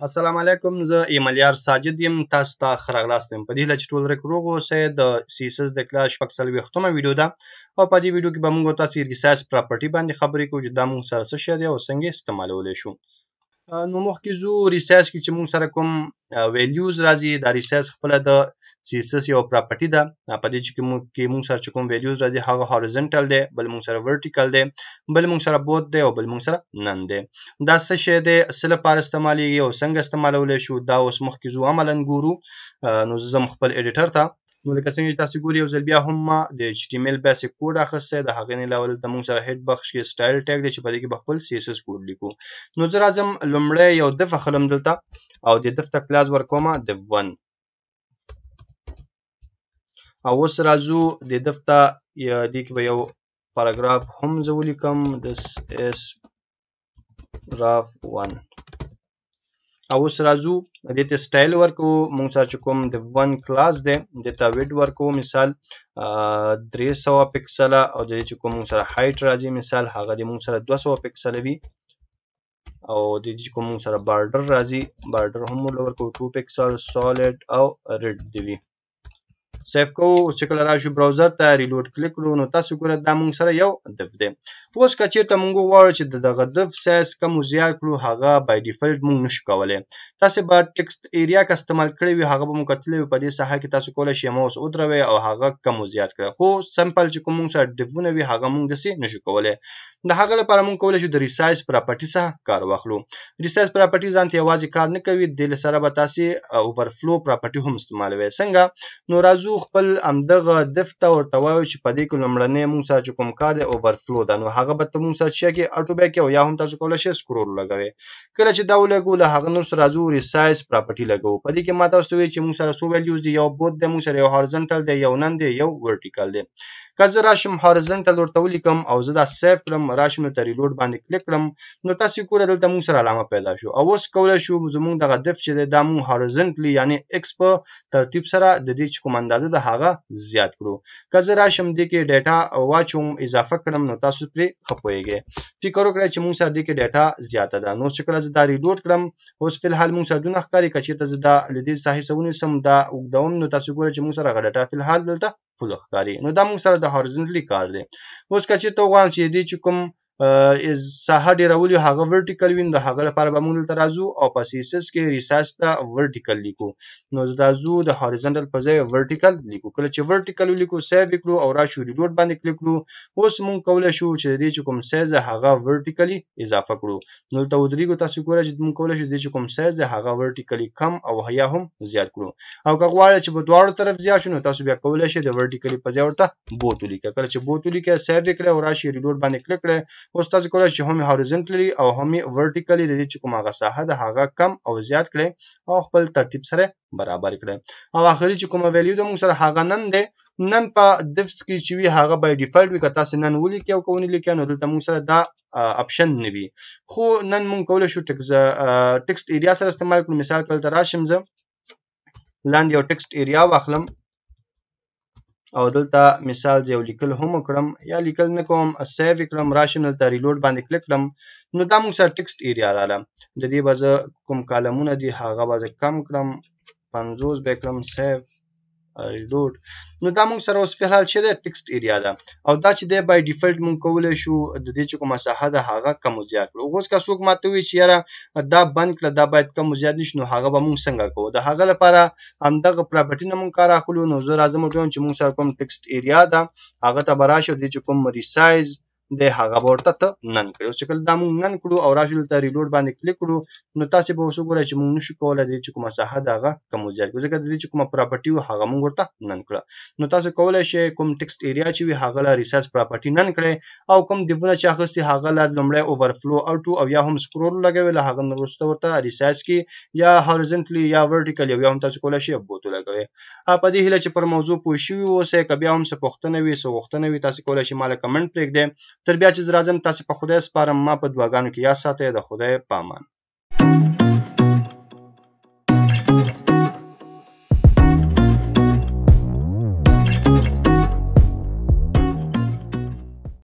السلام علیکم، زه ایمالیار ساجد یم. تاسو ته ښه راغلاست وایم. په دې هیله چې ټول روغ اوسئ. د CSS د کلاس شپږ څلوېښتمه ویډیو ده او په دې ویډیو کې به موږ تاسو ریسایز پراپرټي باندې خبرې کوو چې دا موږ سره څه شی دی او څنګه استعمالولی شو. نو مخکې ځو ریسایز کې چې موږ سره کوم ویلیوز راځي. دا ریسایز خپله د CSS یو پراپرټي ده. په دې کې موږ سره چې کوم ویلیوز راځي هغه هاریزونټل دی، بل موږ سره ورټیکل دی، بل موږ سره بوت دی او بل موږ سره نن دی. دا څه شی دی، څه لپاره استعمالیږي او څنګه استعمالولی شو، دا اوس مخکې ځو عملاً ګورو. نو زه ځم خپل ایډیټر ته. نو لکه څنګه چې تاسو ګورئ یو ځل بیا هم ما د HTML بیسیک کوډ اخیستی. د هغې نه علاوه دلته موږ سره هیډ بخش کې سټایل ټیګ دی چې په دې کې به خپل CSS کوډ لیکو. نو زه راځم لومړی یو دف اخلم دلته او د دف ته کلاس ورکوم div1 او اوس راځو د دف ته دې کې به یو پاراګراف هم زه ولیکم this is raf1 او اوس راځو دې ته سټایل ورکو. موږ سره چې کوم div1 کلاس دی دې ته ویډ ورکو مثال 300 پکسله او د دې چې کوم موږ سره هایټ راځي مثال هغه د موږ سره 200 پکسله وي او د دې چې کوم موږ سره بارډر راځي بارډر هم ورکو 2 پکسل سالډ او ریډ دی وي. سیف کوو. چې کله راشو براوزر ته ریلوډ کلیک کړو نو تاسو ګورئ دا موږ سره یو دف دی. اوس که چیرته موږ وغواړو چې دغه دف سایز کم او زیات کړو هغه بای ډیفالت موږ نشو کولی. تاسو به ټکسټ ایریا که استعمال کړی وي هغه به مو کتلی وي. په دې ساحه کې تاسو کولی شئ ماوس ودروئ او هغه کم او زیات کړئ. خو سمپل چې کوم موږ سره ډفونه وي هغه موږ داسې نشو کولی. د هغه لپاره موږ کولی شو د ریسایز پراپرټي څخه کار واخلو. ریسایز پراپرټي ځان ته یوازې کار نه کوي، د دې سره به تاسو اوورفلو پراپرټي هم استعمالوي. څنګه؟ نو راځو خپل همدغه دف ته ورته وایو چې په دې کې لومړنی موږ سره چې کوم کار دی اوورفلو ده. نو هغه به موږ سره چې کې اټو بیک او یا هم تاسو کولی شئ سکرول لګوئ. کله چې دا ولګو له هغه نور سره راځو ریسایز پراپرټي لګوو. په دې کې ما تاسو ته ویل چې موږ سره څو ویلیوز دي، یو بوت دی، موږ سره یو هاریزونټل دی، یو نن دی، یو ورټیکل دی. که زه راشم هاریزونټل ورته ولیکم او زه دا سیف کړم راشم ته ریلوډ باندې کلیک کړم نو تاسو ګورئ دلته موږ سره علامه پیدا شو او اوس کولی شو زموږ دغه دف چې دی دا موږ هاریزونټلی یعنی ایکس په ترتیب سره د دې چې کوم اندازه ده هغه زیات کړو. که زه راشم دې کې ډیټا واچوم اضافه کړم نو تاسو پرې ښه پوهیږئ. فکر وکړئ چې موږ سره دې کې ډیټا زیاته ده. نو چې کله زه دا ریلوډ کړم اوس فلحال موږ سره دونه ښکاري که چېرته زه دا له دې ساحې څخه ونیسم دا اوږدوم نو تاسو ګورئ چې موږ سره هغه ډیټا فلحال دلته فل ښکاري. نو دا موږ سره د هاریزونټلی کار دی. اوس که چېرته وغواړم چې دې چې کوم ساحه ډیرول هغه ورټیکل وي د هغه لپاره به موږ دلته راځو او په CSS کې ریسایز ته ورټیکل لیکو. نو راځو د هاریزونټل په ځای ورټیکل لیکو. کله چې ورټیکل ولیکو سیو کړو او راشو ریلوډ باندې کلیک کړو اوس موږ کولی شو چې دې چې کوم سایز هغه ورټیکلی اضافه کړو. نو دلته ودرېږو تاسو ګورئ چې موږ کولی شو دې چې کوم سایز هغه ورټیکلی کم او یا هم زیات کړو. او که غواړئ چې په دواړو طرف زیات شي نو تاسو بیا کولی شئ د ورټیکلی په ځای ورته بوت ولیکئ. کله چې بوت ولیکئ سیو کړئ او راشي ریلوډ باندې کلیک کړئ اوس تاسو کولی شئ هم هاریزونټلی او هم ورټیکلی د دې چې کوم هغه ساحه ده هغه کم او زیات کړئ او خپل ترتیب سره برابر کړئ. او اخري چې کومه ویلیو ده موږ سره هغه نن دی. نن په دفس کې چې وي هغه بای ډیفالت وي. که تاسو نن ولیکئ او که ونه لیکئ نو دلته موږ سره دا اپشن نه وي. خو نن موږ کولی شو ټکسټ ایریا سره استعمال کړو. مثال که دلته راشم زه لاندې یو ټکسټ ایریا واخلم او دلته مثال یو لیکل هم وکړم یا لیکل نه کوم سیو کړم راشم دلته ریلوډ باندې کلیک کړم نو دا موږ سره ټکسټ ایریا رااله. د دې به زه کوم کالمونه دي هغه به زه کم کړم 50 به کړم سیو ریلوډ. نو دا موږ سره اوس فلحال چې دی ټکسټ ایریا ده او دا چې دی بای ډیفالت موږ کولی شو د دې چې کومه ساحه ده هغه کم او زیات کړو. اوس که څوک ماته ووایي چې یاره دا بند کړه دا باید کم او زیات نشي نو هغه به موږ څنګه کوو. د هغه لپاره همدغه پراپرټي نه موږ کار اخلو. نو زه راځم وګورم چې موږ سره کوم ټکسټ ایریا ده هغه ته به راشو دې چې کوم ریسایز د هغه به ورته ته نن کړو. چې کله دا موږ نن کړو او راشو دلته ریلوډ باندې کلیک کړو نو تاسو به اوس وګورئ چې موږ نشو کولی د دې چې کومه ساحه ده هغه کم او زیات کړو ځکه د دې چې کومه پراپرټي وه هغه موږ ورته نن کړه. نو تاسو کولی شئ کوم ټکسټ ایریا چې وي هغه له ریسایز پراپرټي نن کړئ او کوم ډیفونه چې اخیستي هغه له لومړی اوورفلو اټو او یا هم سکرول لګوئ له هغه نه وروسته ورته ریسایز کې یا هاریزونټلی یا ورټیکل یا هم تاسو کولی شئ بوت ولګوئ. په دې هیله چې پر موضوع پوه شوي اوسئ. که بیا هم څه پوښتنه وي څه غوښتنه وي تاسو کولی شئ ما له کمنټ پرېږدئ. تر بیا چې زه راځم تاسو په خدای سپارم. ما په دعاګانو کې یاد ساتئ. د خدای په امان.